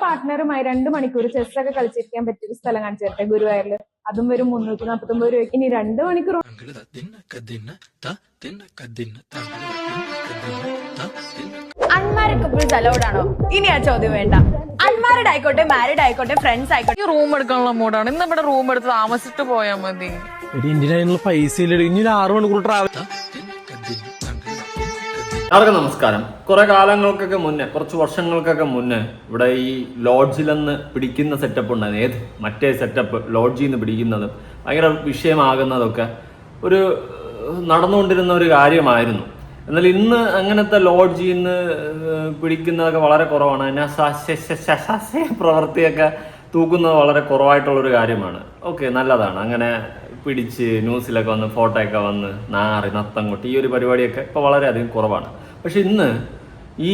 പാർട്ട്ണറുമായി 2 മണിക്കൂർ ചെസ്സൊക്കെ കളിച്ചിരിക്കാൻ പറ്റിയ ഒരു സ്ഥലം കാണിച്ചു തരട്ടെ ഗുരുവായൂരിൽ. അതും വരും 349 രൂപയ്ക്ക്. ഇനി 2 മണിക്കൂർ അൺമാരിഡ് കപ്പിൾസ് അലൗഡ് ആണോ? ഇനി ആ ചോദ്യം വേണ്ട. അൺമാരിഡ് ആയിക്കോട്ടെ മാരിഡ് ആയിക്കോട്ടെ ഫ്രണ്ട്സ് ആയിക്കോട്ടെ റൂം എടുക്കാനുള്ള മൂടാണ്. ഇന്ന് ഇവിടെ റൂം എടുത്ത് താമസിച്ചിട്ട് പോയാൽ മതി. ഇന്ത്യയിലുള്ള പൈസ ഇനി 6 മണിക്കൂർ ട്രാവൽ. എല്ലാവർക്കും നമസ്കാരം. കുറെ കാലങ്ങൾക്കൊക്കെ മുന്നേ, കുറച്ച് വർഷങ്ങൾക്കൊക്കെ മുന്നേ ഇവിടെ ഈ ലോഡ്ജിലെന്ന് പിടിക്കുന്ന സെറ്റപ്പ് ഉണ്ടായിരുന്നു. മറ്റേ സെറ്റപ്പ് ലോഡ്ജിൽ നിന്ന് പിടിക്കുന്നതും ഭയങ്കര വിഷയമാകുന്നതൊക്കെ ഒരു നടന്നുകൊണ്ടിരുന്ന ഒരു കാര്യമായിരുന്നു. എന്നാൽ ഇന്ന് അങ്ങനത്തെ ലോഡ്ജിൽ നിന്ന് പിടിക്കുന്നതൊക്കെ വളരെ കുറവാണ്. അതിനെ പ്രവൃത്തിയൊക്കെ തൂക്കുന്നത് വളരെ കുറവായിട്ടുള്ളൊരു കാര്യമാണ്. ഓക്കെ, നല്ലതാണ്. അങ്ങനെ പിടിച്ച് ന്യൂസിലൊക്കെ വന്ന് ഫോട്ടോയൊക്കെ വന്ന് നാറി നത്തം കൊട്ടി ഈ ഒരു പരിപാടിയൊക്കെ ഇപ്പോൾ വളരെയധികം കുറവാണ്. പക്ഷെ ഇന്ന് ഈ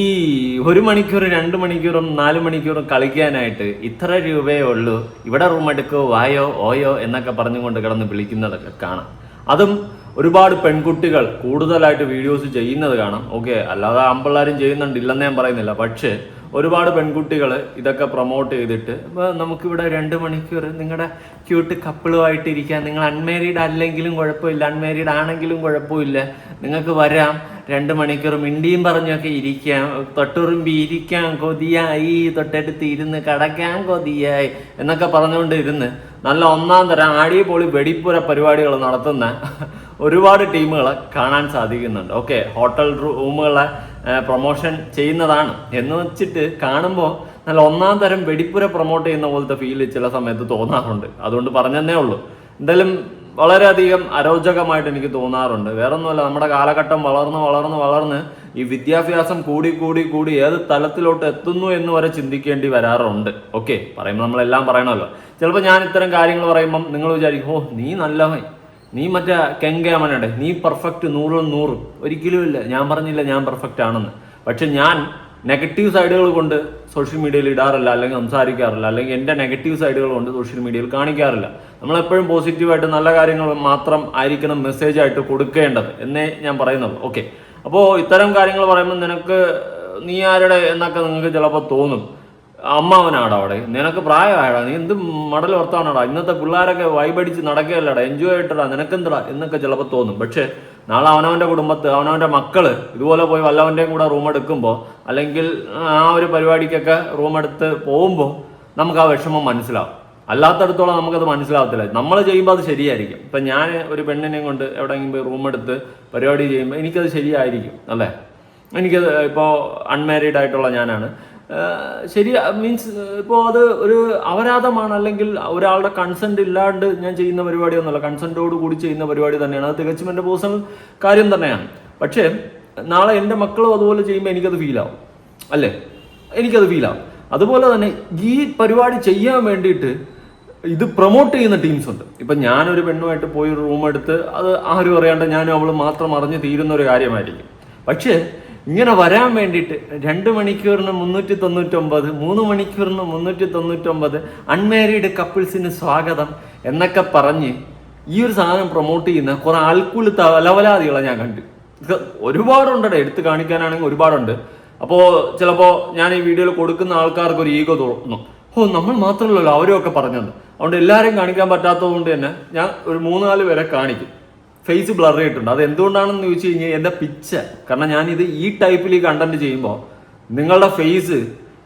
1 മണിക്കൂർ 2 മണിക്കൂറും 4 മണിക്കൂറും കളിക്കാനായിട്ട് ഇത്ര രൂപയേ ഉള്ളൂ, ഇവിടെ റൂം എടുക്കോ വായോ ഓയോ എന്നൊക്കെ പറഞ്ഞുകൊണ്ട് കിടന്ന് വിളിക്കുന്നതൊക്കെ കാണാം. അതും ഒരുപാട് പെൺകുട്ടികൾ കൂടുതലായിട്ട് വീഡിയോസ് ചെയ്യുന്നത് കാണാം. ഓക്കെ, അല്ലാതെ ആമ്പിള്ളാരും ചെയ്യുന്നുണ്ട്, ഇല്ലെന്ന് ഞാൻ പറയുന്നില്ല. പക്ഷേ ഒരുപാട് പെൺകുട്ടികൾ ഇതൊക്കെ പ്രൊമോട്ട് ചെയ്തിട്ട് നമുക്കിവിടെ 2 മണിക്കൂർ നിങ്ങളുടെ ക്യൂട്ട് കപ്പിളുമായിട്ട് ഇരിക്കാം, നിങ്ങൾ അൺമാരീഡ് അല്ലെങ്കിലും കുഴപ്പമില്ല, അൺമാരീഡ് ആണെങ്കിലും കുഴപ്പമില്ല, നിങ്ങൾക്ക് വരാം, 2 മണിക്കൂർ മിണ്ടിയും പറഞ്ഞൊക്കെ ഇരിക്കാം, തൊട്ടുറുമ്പി ഇരിക്കാം, കൊതിയായി, തൊട്ടടുത്ത് ഇരുന്ന് കടക്കാൻ കൊതിയായി എന്നൊക്കെ പറഞ്ഞുകൊണ്ട് ഇരുന്ന് നല്ല ഒന്നാം തരം ആടിയപൊളി വെടിപ്പുര പരിപാടികൾ നടത്തുന്ന ഒരുപാട് ടീമുകളെ കാണാൻ സാധിക്കുന്നുണ്ട്. ഓക്കെ, ഹോട്ടൽ റൂമുകളെ പ്രൊമോഷൻ ചെയ്യുന്നതാണ് എന്ന് വെച്ചിട്ട് കാണുമ്പോൾ നല്ല ഒന്നാം തരം വെടിപ്പുര പ്രൊമോട്ട് ചെയ്യുന്ന പോലത്തെ ഫീല് ചില സമയത്ത് തോന്നാറുണ്ട്. അതുകൊണ്ട് പറഞ്ഞതന്നേ ഉള്ളൂ. എന്തായാലും വളരെയധികം അരോചകമായിട്ട് എനിക്ക് തോന്നാറുണ്ട്. വേറെ ഒന്നുമല്ല, നമ്മുടെ കാലഘട്ടം വളർന്ന് ഈ വിദ്യാഭ്യാസം കൂടി ഏത് തലത്തിലോട്ട് എത്തുന്നു എന്ന് വരെ ചിന്തിക്കേണ്ടി വരാറുണ്ട്. ഓക്കെ, പറയുമ്പോൾ നമ്മളെല്ലാം പറയണമല്ലോ. ചിലപ്പോൾ ഞാൻ ഇത്തരം കാര്യങ്ങൾ പറയുമ്പം നിങ്ങൾ വിചാരിക്കും, ഓ നീ നല്ലവൻ, നീ മറ്റേ കെങ്കേമനടെ, നീ പെർഫെക്റ്റ് 100 ഒരിക്കലും ഇല്ല. ഞാൻ പറഞ്ഞില്ല ഞാൻ പെർഫെക്റ്റ് ആണെന്ന്. പക്ഷെ ഞാൻ നെഗറ്റീവ് സൈഡുകൾ കൊണ്ട് സോഷ്യൽ മീഡിയയിൽ ഇടാറില്ല, അല്ലെങ്കിൽ സംസാരിക്കാറില്ല, അല്ലെങ്കിൽ എൻ്റെ നെഗറ്റീവ് സൈഡുകൾ കൊണ്ട് സോഷ്യൽ മീഡിയയിൽ കാണിക്കാറില്ല. നമ്മളെപ്പോഴും പോസിറ്റീവായിട്ട് നല്ല കാര്യങ്ങൾ മാത്രം ആയിരിക്കണം മെസ്സേജായിട്ട് കൊടുക്കേണ്ടത് എന്നേ ഞാൻ പറയുന്നുള്ളൂ. ഓക്കെ, അപ്പോൾ ഇത്തരം കാര്യങ്ങൾ പറയുമ്പോൾ നിനക്ക് നീ ആരുടെ എന്നൊക്കെ നിങ്ങൾക്ക് ചിലപ്പോൾ തോന്നും. അമ്മാവനാടാ അവിടെ, നിനക്ക് പ്രായമായടാ, നീ എന്ത് മടൽ വർത്താനാടാ, ഇന്നത്തെ പിള്ളേരൊക്കെ വൈബടിച്ച് നടക്കുകയല്ലടാ, എൻജോയ് ആയിട്ടടാ, നിനക്കെന്തടാ എന്നൊക്കെ ചിലപ്പോൾ തോന്നും. പക്ഷെ നാളെ അവനവൻ്റെ കുടുംബത്ത് അവനവൻ്റെ മക്കള് ഇതുപോലെ പോയി വല്ലവൻ്റെയും കൂടെ റൂം എടുക്കുമ്പോൾ, അല്ലെങ്കിൽ ആ ഒരു പരിപാടിക്കൊക്കെ റൂം എടുത്ത് പോകുമ്പോൾ നമുക്ക് ആ വിഷമം മനസ്സിലാവും. അല്ലാത്തടത്തോളം നമുക്കത് മനസ്സിലാവത്തില്ല. നമ്മൾ ചെയ്യുമ്പോൾ അത് ശരിയായിരിക്കും. ഇപ്പം ഞാൻ ഒരു പെണ്ണിനെയും കൊണ്ട് എവിടെയെങ്കിലും പോയി റൂം എടുത്ത് പരിപാടി ചെയ്യുമ്പോൾ എനിക്കത് ശരിയായിരിക്കും അല്ലേ. എനിക്കത് ഇപ്പോൾ അൺമാരീഡ് ആയിട്ടുള്ള ഞാനാണ്, ശരി മീൻസ് ഇപ്പോൾ അത് ഒരു അപരാധമാണ്, അല്ലെങ്കിൽ ഒരാളുടെ കൺസെന്റ് ഇല്ലാണ്ട് ഞാൻ ചെയ്യുന്ന പരിപാടിയൊന്നുമല്ല, കൺസെന്റോട് കൂടി ചെയ്യുന്ന പരിപാടി തന്നെയാണ്. അത് തികച്ചും എൻ്റെ പേഴ്സണൽ കാര്യം തന്നെയാണ്. പക്ഷേ നാളെ എൻ്റെ മക്കളും അതുപോലെ ചെയ്യുമ്പോൾ എനിക്കത് ഫീലാവും അല്ലേ, എനിക്കത് ഫീലാവും. അതുപോലെ തന്നെ ഈ പരിപാടി ചെയ്യാൻ വേണ്ടിയിട്ട് ഇത് പ്രൊമോട്ട് ചെയ്യുന്ന ടീംസ് ഉണ്ട്. ഇപ്പം ഞാനൊരു പെണ്ണുമായിട്ട് പോയി റൂം എടുത്ത് അത് ആരും അറിയാണ്ട് ഞാനും അവൾ മാത്രം അറിഞ്ഞ് തീരുന്ന ഒരു കാര്യമായിരിക്കും. പക്ഷേ ഇങ്ങനെ വരാൻ വേണ്ടിയിട്ട് 2 മണിക്കൂറിന് 399, 3 മണിക്കൂറിന് 399, അൺമാരീഡ് കപ്പിൾസിന് സ്വാഗതം എന്നൊക്കെ പറഞ്ഞ് ഈ ഒരു സാധനം പ്രൊമോട്ട് ചെയ്യുന്ന കുറെ ആൾക്കുൾ തലവലാദികളെ ഞാൻ കണ്ടു. ഒരുപാടുണ്ടേ, എടുത്ത് കാണിക്കാനാണെങ്കിൽ ഒരുപാടുണ്ട്. അപ്പോൾ ചിലപ്പോൾ ഞാൻ ഈ വീഡിയോയിൽ കൊടുക്കുന്ന ആൾക്കാർക്ക് ഒരു ഈഗോ തോന്നും, ഓ നമ്മൾ മാത്രമല്ലല്ലോ അവരും ഒക്കെ പറഞ്ഞത്. അതുകൊണ്ട് എല്ലാവരെയും കാണിക്കാൻ പറ്റാത്തത് കൊണ്ട് തന്നെ ഞാൻ ഒരു 3-4 പേരെ കാണിക്കും. ഫേസ് ബ്ലർ ചെയ്തിട്ടുണ്ട്. അത് എന്തുകൊണ്ടാണെന്ന് ചോദിച്ചു കഴിഞ്ഞാൽ എൻ്റെ പിച്ച, കാരണം ഞാനിത് ഈ ടൈപ്പിൽ ഈ കണ്ടന്റ് ചെയ്യുമ്പോൾ നിങ്ങളുടെ ഫേസ്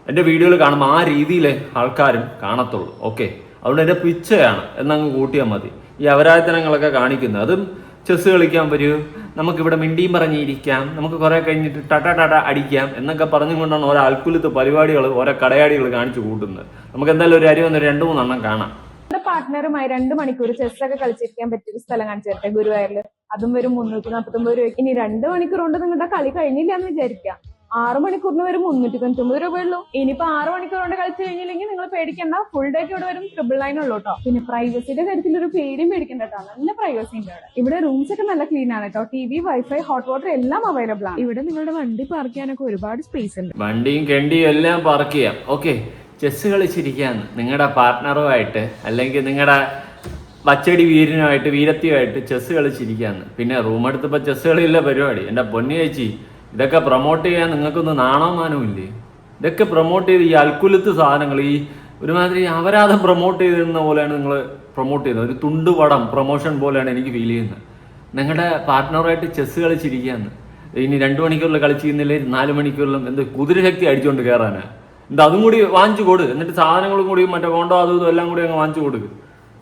എൻ്റെ വീഡിയോയിൽ കാണുമ്പോൾ ആ രീതിയിലെ ആൾക്കാരും കാണത്തുള്ളൂ. ഓക്കെ, അതുകൊണ്ട് എൻ്റെ പിച്ചയാണ് എന്നങ്ങ് കൂട്ടിയാൽ മതി. ഈ അപരാധനങ്ങളൊക്കെ കാണിക്കുന്നത്, അതും ചെസ് കളിക്കാൻ വരൂ, നമുക്കിവിടെ മിണ്ടിയും പറഞ്ഞിരിക്കാം, നമുക്ക് കുറെ കഴിഞ്ഞിട്ട് ടട അടിക്കാം എന്നൊക്കെ പറഞ്ഞുകൊണ്ടാണ് ഓരോ അൽക്കുലത്ത് പരിപാടികൾ ഓരോ കടയാടികൾ കാണിച്ചു കൂട്ടുന്നത്. നമുക്ക് എന്തായാലും ഒരു അരി വന്ന് 2-3 എണ്ണം കാണാം. പാർട്ട്ണറുമായി 2 മണിക്കൂർ ചെസ്സൊക്കെ കളിച്ചിരിക്കാൻ പറ്റിയ ഒരു സ്ഥലം കാണിച്ചു തരട്ടെ ഗുരുവായൂരിൽ. അതും വരും 349 രൂപയ്ക്ക്. ഇനി 2 മണിക്കൂർ കൊണ്ട് നിങ്ങളുടെ കളി കഴിഞ്ഞില്ല എന്ന് വിചാരിക്കാം. 6 മണിക്കൂറിന് വരും 399 രൂപയുള്ളൂ. ഇനിയിപ്പോ 6 മണിക്കൂർ കൊണ്ട് കളിച്ചു കഴിഞ്ഞില്ലെങ്കിൽ നിങ്ങൾ പേടിക്കണ്ട, ഫുൾ ഡേക്ക് ഇവിടെ വരും 999 ഉള്ളൂ കേട്ടോ. പിന്നെ പ്രൈവസിയുടെ കാര്യത്തിൽ ഒരു പേടിയും പേടിക്കണ്ട കേട്ടോ, നല്ല പ്രൈവസി ഉണ്ട് ഇവിടെ. ഇവിടെ റൂംസ് ഒക്കെ നല്ല ക്ലീൻ ആണ് കേട്ടോ. TV, വൈഫൈ, ഹോട്ട് വാട്ടർ എല്ലാം അവൈലബിൾ ആണ്. ഇവിടെ നിങ്ങളുടെ വണ്ടി പാർക്ക് ചെയ്യാനൊക്കെ ഒരുപാട് സ്പേസ് ഉണ്ട്. വണ്ടിയും കെണ്ടിയും എല്ലാം പാർക്ക് ചെയ്യാം. ഓക്കെ, ചെസ് കളിച്ചിരിക്കാന്ന് നിങ്ങളുടെ പാർട്ട്ണറുമായിട്ട്, അല്ലെങ്കിൽ നിങ്ങളുടെ പച്ചടി വീരത്തിയുമായിട്ട് ചെസ് കളിച്ചിരിക്കാന്ന്. പിന്നെ റൂം എടുത്തപ്പോൾ ചെസ് കളിയില്ല പരിപാടി. എൻ്റെ പൊന്നു ചേച്ചി, ഇതൊക്കെ പ്രൊമോട്ട് ചെയ്യാൻ നിങ്ങൾക്കൊന്നും നാണോ മാനവും ഇല്ലേ? ഇതൊക്കെ പ്രൊമോട്ട് ചെയ്ത് ഈ അൽക്കുലത്ത് സാധനങ്ങൾ, ഈ ഒരുമാതിരി അപരാധം പ്രൊമോട്ട് ചെയ്തിരുന്ന പോലെയാണ് നിങ്ങൾ പ്രൊമോട്ട് ചെയ്യുന്നത്. ഒരു തുണ്ടുപടം പ്രൊമോഷൻ പോലെയാണ് എനിക്ക് ഫീൽ ചെയ്യുന്നത്. നിങ്ങളുടെ പാർട്ട്ണറുമായിട്ട് ചെസ്സ് കളിച്ചിരിക്കുകയെന്ന്, ഇനി 2 മണിക്കൂറിൽ കളിച്ചിരുന്നില്ലേ 4 മണിക്കൂറിലും എന്ത് കുതിരശക്തി അടിച്ചുകൊണ്ട് കയറാനാ? എന്താ അതും കൂടി വാങ്ങിച്ചു കൊടു, എന്നിട്ട് സാധനങ്ങളും കൂടി മറ്റേ കോണ്ടോ അതും ഇതും എല്ലാം കൂടി അങ്ങ് വാങ്ങിച്ചു കൊടുക്ക്.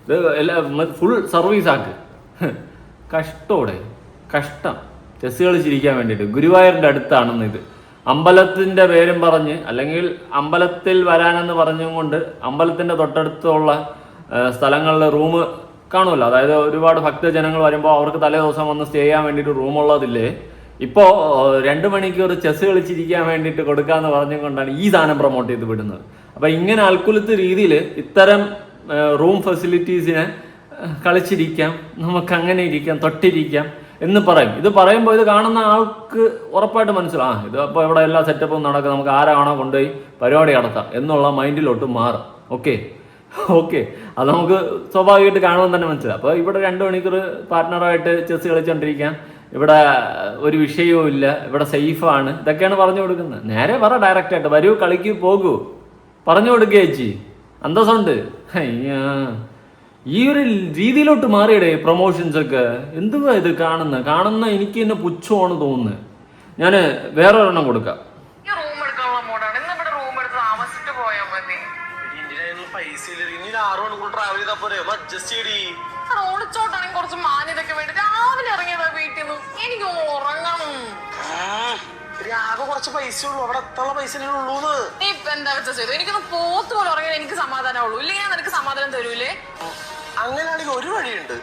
ഇത് എല്ലാം ഫുൾ സർവീസ് ആക്ക്. കഷ്ടോടെ കഷ്ടം. ചെസ്സ് കളിച്ചിരിക്കാൻ വേണ്ടിയിട്ട് ഗുരുവായൂരിൻ്റെ അടുത്താണെന്ന് ഇത്. അമ്പലത്തിൻ്റെ പേരും പറഞ്ഞ്, അല്ലെങ്കിൽ അമ്പലത്തിൽ വരാനെന്ന് പറഞ്ഞും കൊണ്ട് അമ്പലത്തിൻ്റെ തൊട്ടടുത്തുള്ള സ്ഥലങ്ങളിൽ റൂം കാണുമല്ലോ. അതായത് ഒരുപാട് ഭക്തജനങ്ങൾ വരുമ്പോൾ അവർക്ക് തലേ ദിവസം വന്ന് സ്റ്റേ ചെയ്യാൻ വേണ്ടിയിട്ട് റൂമുള്ളതില്ലേ. ഇപ്പോൾ 2 മണിക്കൂർ ചെസ്സ് കളിച്ചിരിക്കാൻ വേണ്ടിയിട്ട് കൊടുക്കാമെന്ന് പറഞ്ഞും കൊണ്ടാണ് ഈ സാധനം പ്രൊമോട്ട് ചെയ്ത് വിടുന്നത്. അപ്പം ഇങ്ങനെ അൽക്കുലത്ത് രീതിയിൽ ഇത്തരം റൂം ഫെസിലിറ്റീസിനെ കളിച്ചിരിക്കാം, നമുക്ക് അങ്ങനെ ഇരിക്കാം, തൊട്ടിരിക്കാം എന്ന് പറയും. ഇത് പറയുമ്പോൾ ഇത് കാണുന്ന ആൾക്ക് ഉറപ്പായിട്ട് മനസ്സിലാവും, ഇത് അപ്പോൾ ഇവിടെ എല്ലാ സെറ്റപ്പും നടക്കും, നമുക്ക് ആരാണോ കൊണ്ടുപോയി പരിപാടി നടത്താം എന്നുള്ള മൈൻഡിലോട്ട് മാറും. ഓക്കെ, അത് നമുക്ക് സ്വാഭാവികമായിട്ട് കാണുമ്പോൾ തന്നെ മനസ്സിലാവും. അപ്പോൾ ഇവിടെ 2 മണിക്കൂർ പാർട്ട്ണറായിട്ട് ചെസ്സ് കളിച്ചുകൊണ്ടിരിക്കാം, ഇവിടെ ഒരു വിഷയവും ഇല്ല, ഇവിടെ സേഫാണ്, ഇതൊക്കെയാണ് പറഞ്ഞു കൊടുക്കുന്നത്. നേരെ പറ, ഡയറക്റ്റായിട്ട് വരൂ, കളിക്ക്, പോകൂ, പറഞ്ഞു കൊടുക്കുക ചേച്ചി, അന്തസ്സുണ്ട്. അയ്യാ, ഈ ഒരു രീതിയിലോട്ട് മാറിയിടേ പ്രൊമോഷൻസ് ഒക്കെ. എന്തുവാ ഇത് കാണുന്ന എനിക്ക് തന്നെ പുച്ഛമാണ് തോന്നുന്നത്. ഞാൻ വേറെ ഒരെണ്ണം കൊടുക്കാം. റൂം എടുക്കാനുള്ള മോഡാണ്. ഇന്ന് ഇവിടെ റൂം എടുത്ത് താമസിച്ചിട്ട് പോയാൽ മതി. ഓടിച്ചോട്ടാണെങ്കിൽ കുറച്ച് മാന്യതൊക്കെ വേണ്ടി രാവിലെ ഇറങ്ങിയതാ വീട്ടിൽ നിന്ന്. എനിക്ക് ഉറങ്ങണം. ആകെ കുറച്ച് പൈസ ഉള്ളൂ, അവിടെ എത്ര പൈസ ഉള്ളൂ. നീ ഇപ്പൊ എന്താ വെച്ചാ ചെയ്തു? എനിക്കൊന്ന് പോത്ത് പോലെ ഉറങ്ങിയാൽ എനിക്ക് സമാധാനമുള്ളൂ, ഇല്ലെങ്കിൽ ഞാൻ നിനക്ക് സമാധാനം തരൂലേ? അങ്ങനെയാണെങ്കിൽ ഒരു വഴിയുണ്ട്.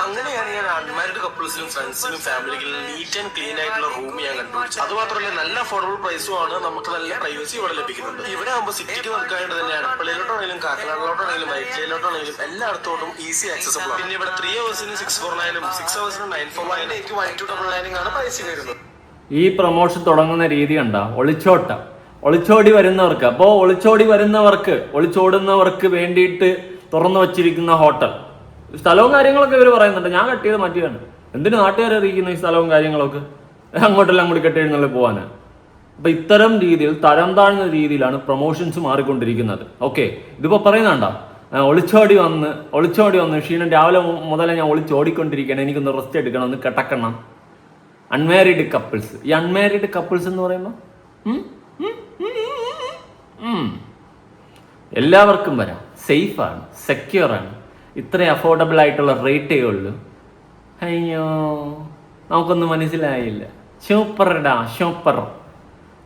അങ്ങനെയാണെങ്കിൽ അൺമാരിഡ് കപ്പിൾസിനും ഫ്രണ്ട്സിനും ഫാമിലിക്കും നീറ്റ് ആൻഡ് ക്ലീൻ ആയിട്ടുള്ള റൂം ഞാൻ കണ്ടുപിടിച്ചു. അത് മാത്രമല്ല നല്ല അഫോർഡബിൾ പ്രൈസും ആണ്, നമുക്ക് നല്ല പ്രൈവസി ഇവിടെ ലഭിക്കുന്നുണ്ട്. ഇവിടെ ആകുമ്പോൾ സിറ്റിക്ക് നിൽക്കാനായിട്ട് തന്നെ അടുക്കളയിലോട്ടാണെങ്കിലും കാക്കനാടിലോട്ടാണെങ്കിലും വൈറ്റിലോട്ടാണെങ്കിലും എല്ലായിടത്തോട്ടും ഈസി ആക്സസബിൾ ആണ്. പിന്നെ ഇവിടെ 3 ഹവേഴ്സിന് 649 6 ഹവേഴ്സിന് 949 1299 ആണ് പ്രൈസ് വരുന്നത്. ഈ പ്രൊമോഷൻ തുടങ്ങുന്ന രീതി കണ്ട, ഒളിച്ചോടി വരുന്നവർക്ക്. അപ്പോൾ ഒളിച്ചോടുന്നവർക്ക് വേണ്ടിയിട്ട് തുറന്നു വച്ചിരിക്കുന്ന ഹോട്ടൽ, സ്ഥലവും കാര്യങ്ങളൊക്കെ ഇവർ പറയുന്നുണ്ട്. ഞാൻ കട്ട് ചെയ്ത് മാറ്റിയാണ്. എന്തിന് നാട്ടുകാരെ അറിയിക്കുന്ന ഈ സ്ഥലവും കാര്യങ്ങളൊക്കെ അങ്ങോട്ടെല്ലാം കൂടി കെട്ടിയിരുന്നല്ലേ പോകാന്. അപ്പൊ ഇത്തരം രീതിയിൽ തരം താഴ്ന്ന രീതിയിലാണ് പ്രൊമോഷൻസ് മാറിക്കൊണ്ടിരിക്കുന്നത്. ഓക്കെ, ഇതിപ്പോ പറയുന്നുണ്ട, ഒളിച്ചോടി വന്ന് ക്ഷീണം രാവിലെ മുതലേ ഞാൻ ഒളിച്ചോടിക്കൊണ്ടിരിക്കുകയാണ്, എനിക്കൊന്ന് റെസ്റ്റ് എടുക്കണം, ഒന്ന് കിടക്കണം. അൺമാരീഡ് കപ്പിൾസ്, ഈ അൺമാരീഡ് കപ്പിൾസ് എന്ന് പറയുമ്പോൾ എല്ലാവർക്കും വരാം, സേഫാണ്, സെക്യൂറാണ്, ഇത്രയും അഫോർഡബിൾ ആയിട്ടുള്ള റേറ്റേ ഉള്ളൂ. അയ്യോ, നമുക്കൊന്നും മനസ്സിലായില്ല. സൂപ്പർ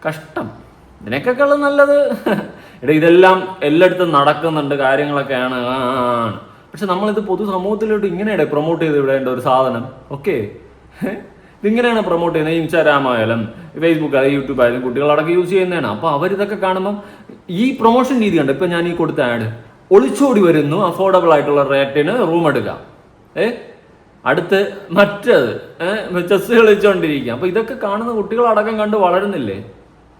കഷ്ടം. ഇതിനൊക്കെയുള്ള നല്ലത് ഇതെല്ലാം എല്ലായിടത്തും നടക്കുന്നുണ്ട്, കാര്യങ്ങളൊക്കെയാണ്. പക്ഷെ നമ്മളിത് പൊതുസമൂഹത്തിലോട്ട് ഇങ്ങനെയാണ് പ്രൊമോട്ട് ചെയ്ത് വിടേണ്ട ഒരു സാധനം. ഓക്കെ, ഇതിങ്ങനെയാണ് പ്രൊമോട്ട് ചെയ്യുന്നത്. ഇൻസ്റ്റാഗ്രാം ആയാലും ഫേസ്ബുക്ക് ആയാലും യൂട്യൂബ് ആയാലും കുട്ടികളടക്കം യൂസ് ചെയ്യുന്നതാണ്. അപ്പോൾ അവരിതൊക്കെ കാണുമ്പം ഈ പ്രൊമോഷൻ രീതി ഉണ്ട്. ഇപ്പം ഞാൻ ഈ കൊടുത്ത ആഡ്, ഒളിച്ചോടി വരുന്നു, അഫോർഡബിൾ ആയിട്ടുള്ള റേറ്റിന് റൂം എടുക്കാം. അടുത്ത് മറ്റത് ചെസ് കളിച്ചുകൊണ്ടിരിക്കുക. അപ്പോൾ ഇതൊക്കെ കാണുന്ന കുട്ടികളടക്കം കണ്ട് വളരുന്നില്ലേ?